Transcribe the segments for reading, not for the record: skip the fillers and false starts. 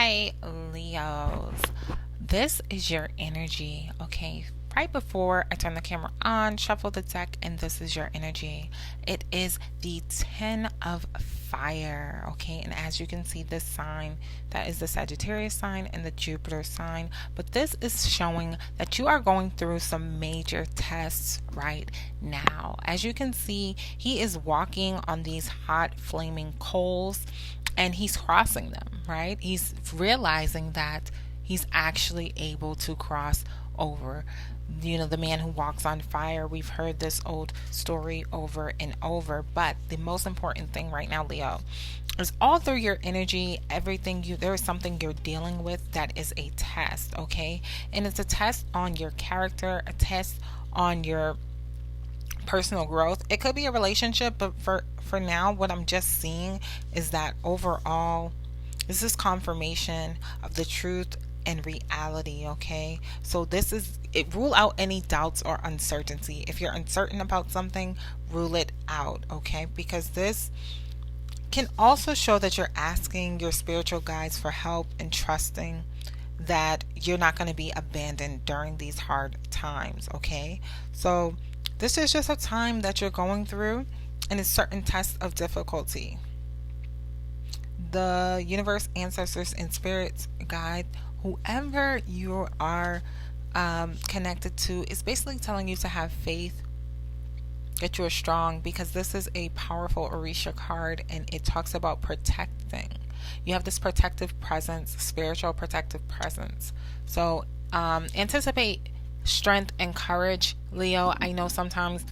Hi, Leos. This is your energy, okay? Right before I turn the camera on, shuffle the deck, and this is your energy. It is the 10 of fire, okay? And as you can see, this sign, that is the Sagittarius sign and the Jupiter sign. But this is showing that you are going through some major tests right now. As you can see, he is walking on these hot, flaming coals and he's crossing them, right? He's realizing that he's actually able to cross over. The man who walks on fire, we've heard this old story over and over. But the most important thing right now, Leo, is all through your energy, there is something you're dealing with that is a test, okay? And it's a test on your character, a test on your personal growth. It could be a relationship, but for now, what I'm just seeing is that overall, this is confirmation of the truth and reality, okay? So this is it. Rule out any doubts or uncertainty. If you're uncertain about something, rule it out, okay? Because this can also show that you're asking your spiritual guides for help and trusting that you're not going to be abandoned during these hard times, okay? So this is just a time that you're going through and a certain test of difficulty. The universe, ancestors, and spirits guide whoever you are connected to is basically telling you to have faith, that you are strong, because this is a powerful Orisha card and it talks about protecting. You have this protective presence, spiritual protective presence. So anticipate strength and courage, Leo. I know sometimes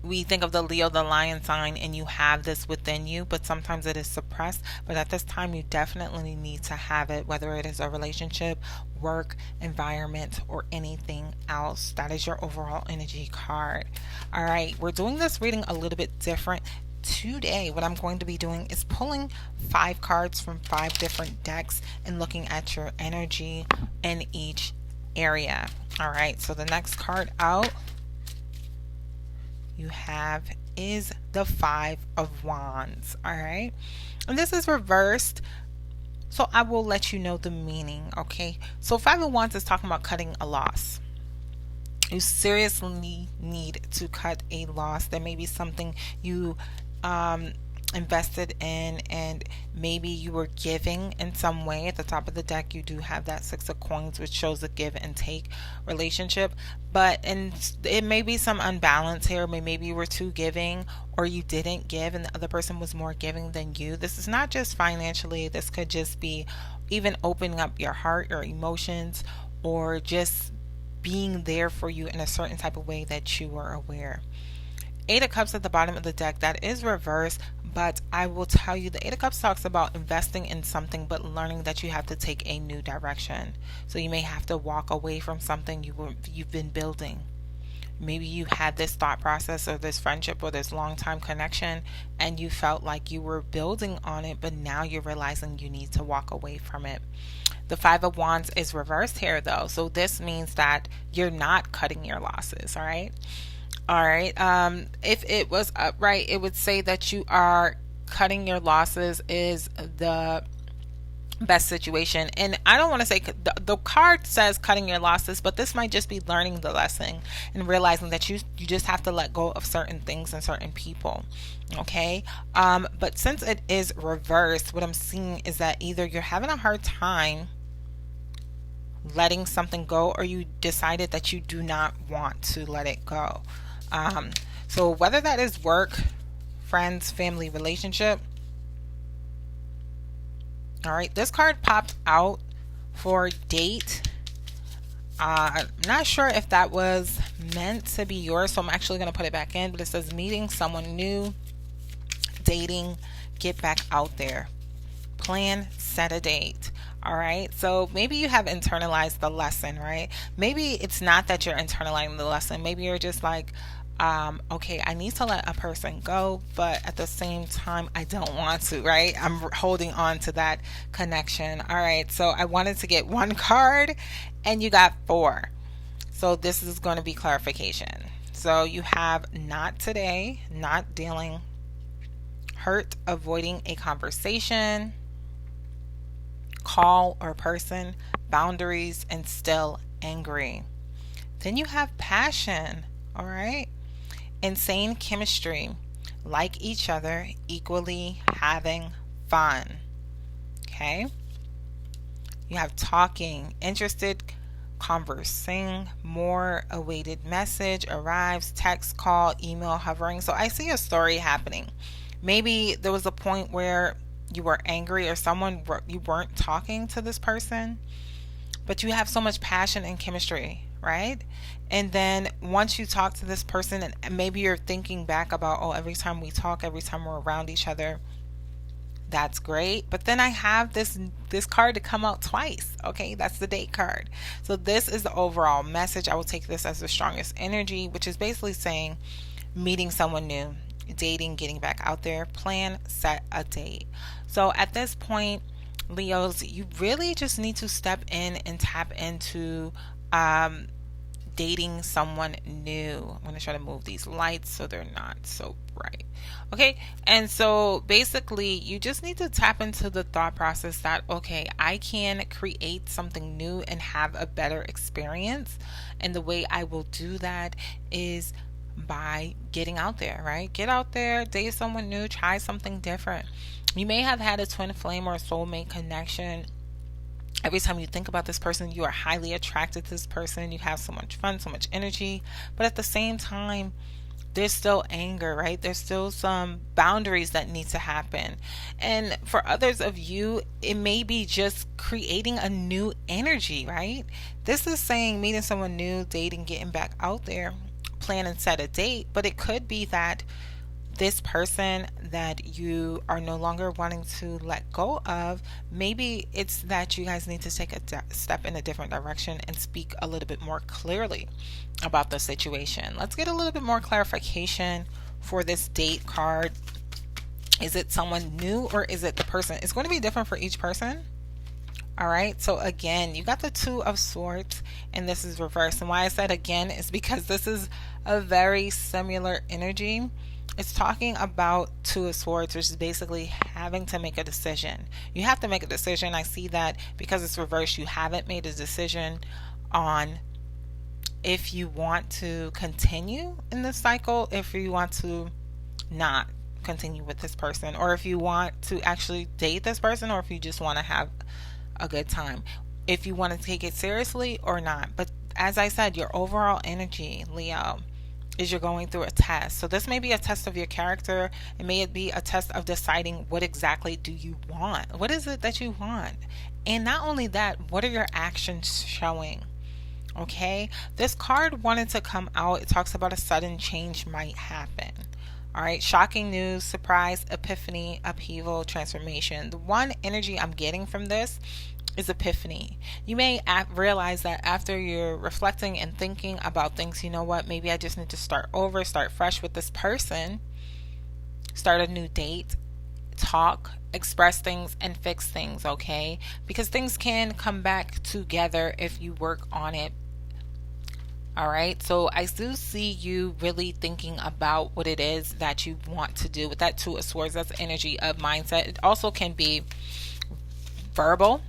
we think of the Leo, the lion sign, and you have this within you, but sometimes it is suppressed. But at this time, you definitely need to have it, whether it is a relationship, work, environment, or anything else. That is your overall energy card. All right, we're doing this reading a little bit different. Today, what I'm going to be doing is pulling 5 cards from 5 different decks and looking at your energy in each area. All right, so the next card out you have is the 5 of Wands. All right, and this is reversed, so I will let you know the meaning. Okay, so 5 of Wands is talking about cutting a loss. You seriously need to cut a loss. There may be something you invested in, and maybe you were giving in some way. At the top of the deck, you do have that 6 of Coins, which shows a give and take relationship. But it may be some unbalance here. Maybe you were too giving, or you didn't give, and the other person was more giving than you. This is not just financially. This could just be even opening up your heart, your emotions, or just being there for you in a certain type of way that you were aware. 8 of Cups at the bottom of the deck, that is reversed, but I will tell you the 8 of Cups talks about investing in something but learning that you have to take a new direction. So you may have to walk away from something you've been building. Maybe you had this thought process or this friendship or this long time connection and you felt like you were building on it, but now you're realizing you need to walk away from it. The 5 of Wands is reversed here though, so this means that you're not cutting your losses. All right. If it was upright, it would say that you are cutting your losses is the best situation. And I don't want to say the card says cutting your losses, but this might just be learning the lesson and realizing that you just have to let go of certain things and certain people. Okay. But since it is reversed, what I'm seeing is that either you're having a hard time letting something go, or you decided that you do not want to let it go. So whether that is work, friends, family, relationship. All right, this card popped out for date. I'm not sure if that was meant to be yours, so I'm actually going to put it back in, but it says meeting someone new, dating, get back out there, plan, set a date. All right, so maybe you have internalized the lesson, right? Maybe it's not that you're internalizing the lesson. Maybe you're just like, okay, I need to let a person go, but at the same time, I don't want to, right? I'm holding on to that connection. All right, so I wanted to get 1 card and you got 4. So this is going to be clarification. So you have not today, not dealing, hurt, avoiding a conversation, call or person, boundaries, and still angry. Then you have passion, all right? Insane chemistry, like each other, equally having fun, okay? You have talking, interested, conversing, more, awaited message, arrives, text, call, email, hovering. So I see a story happening. Maybe there was a point where you were angry or you weren't talking to this person, but you have so much passion and chemistry, right? And then once you talk to this person, and maybe you're thinking back about, oh, every time we talk, every time we're around each other, that's great. But then I have this card to come out twice. Okay, that's the date card. So this is the overall message. I will take this as the strongest energy, which is basically saying meeting someone new, dating, getting back out there, plan, set a date. So at this point, Leos, you really just need to step in and tap into dating someone new. I'm going to try to move these lights so they're not so bright. Okay, and so basically you just need to tap into the thought process that, okay, I can create something new and have a better experience. And the way I will do that is by getting out there, right? Get out there, date someone new, try something different. You may have had a twin flame or a soulmate connection. Every time you think about this person, you are highly attracted to this person. You have so much fun, so much energy. But at the same time, there's still anger, right? There's still some boundaries that need to happen. And for others of you, it may be just creating a new energy, right? This is saying meeting someone new, dating, getting back out there, plan and set a date. But it could be that this person that you are no longer wanting to let go of, maybe it's that you guys need to take a step in a different direction and speak a little bit more clearly about the situation. Let's get a little bit more clarification for this date card. Is it someone new or is it the person? It's going to be different for each person. All right, so again, you got the Two of Swords and this is reversed. And why I said again is because this is a very similar energy. It's talking about Two of Swords, which is basically having to make a decision. You have to make a decision. I see that because it's reversed, you haven't made a decision on if you want to continue in this cycle, if you want to not continue with this person, or if you want to actually date this person, or if you just want to have a good time, if you want to take it seriously or not. But as I said, your overall energy, Leo, is you're going through a test. So this may be a test of your character. It may be a test of deciding what exactly do you want. What is it that you want? And not only that, what are your actions showing? Okay, this card wanted to come out. It talks about a sudden change might happen. All right, shocking news, surprise, epiphany, upheaval, transformation. The one energy I'm getting from this is epiphany. You may realize that after you're reflecting and thinking about things, you know what, maybe I just need to start over, start fresh with this person, start a new date, talk, express things, and fix things, okay? Because things can come back together if you work on it. All right, so I do see you really thinking about what it is that you want to do with that Two of Swords. That's energy of mindset. It also can be verbal.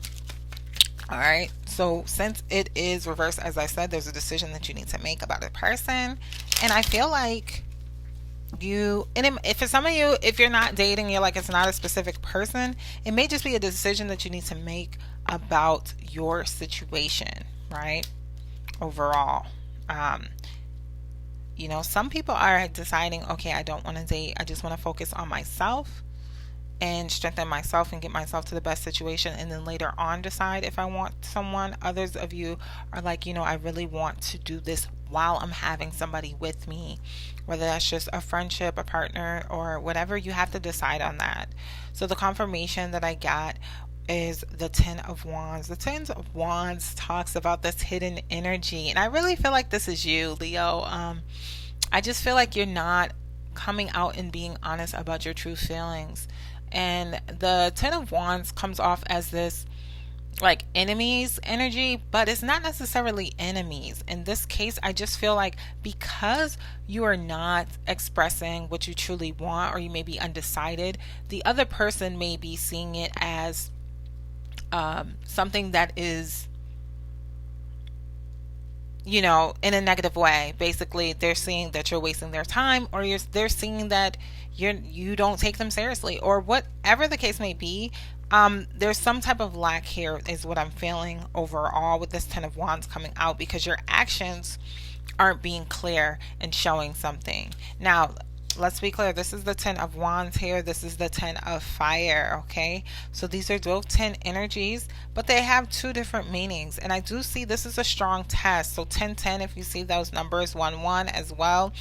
All right, so since it is reversed, as I said, there's a decision that you need to make about a person. And I feel like if for some of you, if you're not dating, you're like, it's not a specific person, it may just be a decision that you need to make about your situation, right? Overall. Some people are deciding, okay, I don't want to date. I just want to focus on myself and strengthen myself and get myself to the best situation, and then later on decide if I want someone. Others of you are like, I really want to do this while I'm having somebody with me, whether that's just a friendship, a partner, or whatever. You have to decide on that. So the confirmation that I got is the Ten of Wands. The Ten of Wands talks about this hidden energy, and I really feel like this is you, Leo. I just feel like you're not coming out and being honest about your true feelings. And the Ten of Wands comes off as this like enemies energy, but it's not necessarily enemies. In this case, I just feel like because you are not expressing what you truly want, or you may be undecided, the other person may be seeing it as something that is, in a negative way. Basically, they're seeing that you're wasting their time, or they're seeing that you don't take them seriously, or whatever the case may be. There's some type of lack here, is what I'm feeling overall with this Ten of Wands coming out, because your actions aren't being clear and showing something. Now, let's be clear. This is the Ten of Wands here. This is the Ten of Fire, okay? So these are both 10 energies, but they have two different meanings. And I do see this is a strong test. So 10-10, if you see those numbers, 1-1 as well,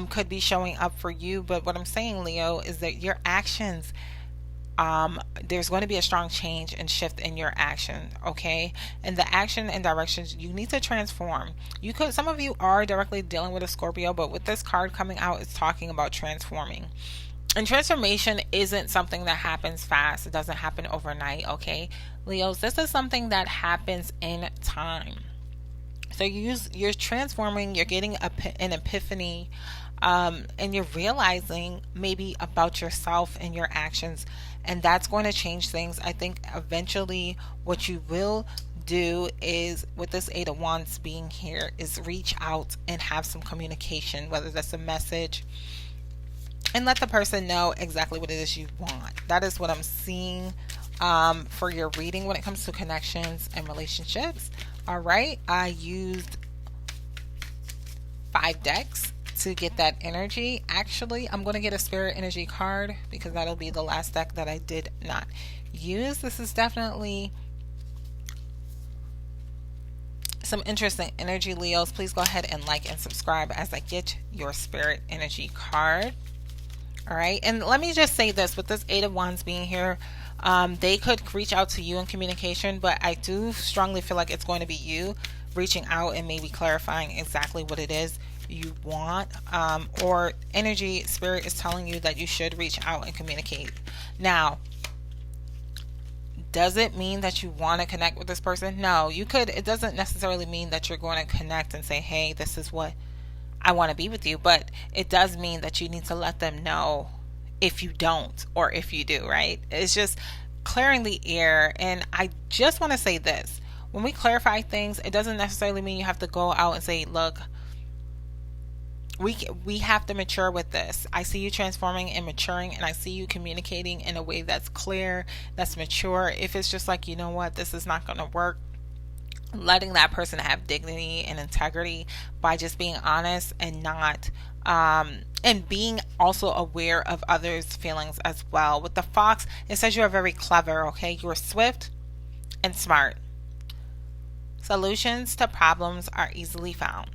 could be showing up for you. But what I'm saying, Leo, is that your actions, there's going to be a strong change and shift in your action, okay? And the action and directions, you need to transform. Some of you are directly dealing with a Scorpio, but with this card coming out, it's talking about transforming. And transformation isn't something that happens fast. It doesn't happen overnight, okay? Leos, this is something that happens in time. So you're transforming, you're getting an epiphany, and you're realizing maybe about yourself and your actions, and that's going to change things. I think eventually what you will do is, with this Eight of Wands being here, is reach out and have some communication, whether that's a message, and let the person know exactly what it is you want. That is what I'm seeing for your reading when it comes to connections and relationships. All right, I used 5 decks to get that energy. Actually, I'm going to get a spirit energy card because that'll be the last deck that I did not use. This is definitely some interesting energy, Leos. Please go ahead and like and subscribe as I get your spirit energy card. All right, and let me just say this, with this Eight of Wands being here, they could reach out to you in communication, but I do strongly feel like it's going to be you reaching out and maybe clarifying exactly what it is you want, or energy spirit is telling you that you should reach out and communicate. Now, does it mean that you want to connect with this person? No, it doesn't necessarily mean that you're going to connect and say, hey, this is what I want to be with you, but it does mean that you need to let them know if you don't or if you do, right? It's just clearing the air. And I just want to say this: when we clarify things, it doesn't necessarily mean you have to go out and say, look, we have to mature with this. I see you transforming and maturing, and I see you communicating in a way that's clear, that's mature. If it's just like, you know what, this is not going to work, letting that person have dignity and integrity by just being honest and not and being also aware of others' feelings as well. With the Fox, it says you are very clever, okay? You are swift and smart. Solutions to problems are easily found.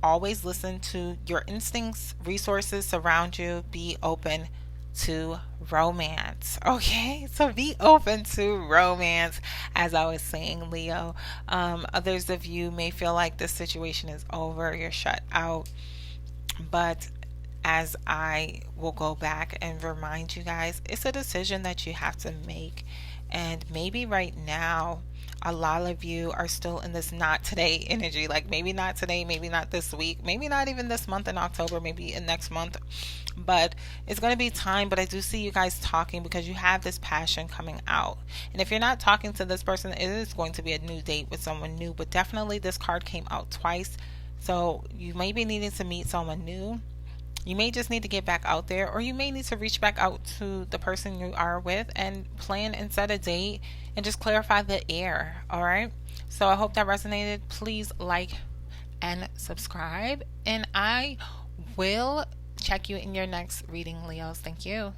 Always listen to your instincts. Resources surround you. Be open to romance, okay? So be open to romance, as I was saying, Leo. Others of you may feel like this situation is over, you're shut out, but as I will go back and remind you guys, it's a decision that you have to make. And maybe right now, a lot of you are still in this not today energy. Like maybe not today, maybe not this week, maybe not even this month in October, maybe in next month. But it's going to be time. But I do see you guys talking because you have this passion coming out. And if you're not talking to this person, it is going to be a new date with someone new. But definitely this card came out twice. So you may be needing to meet someone new. You may just need to get back out there, or you may need to reach back out to the person you are with and plan and set a date and just clarify the air. All right. So I hope that resonated. Please like and subscribe, and I will check you in your next reading, Leos. Thank you.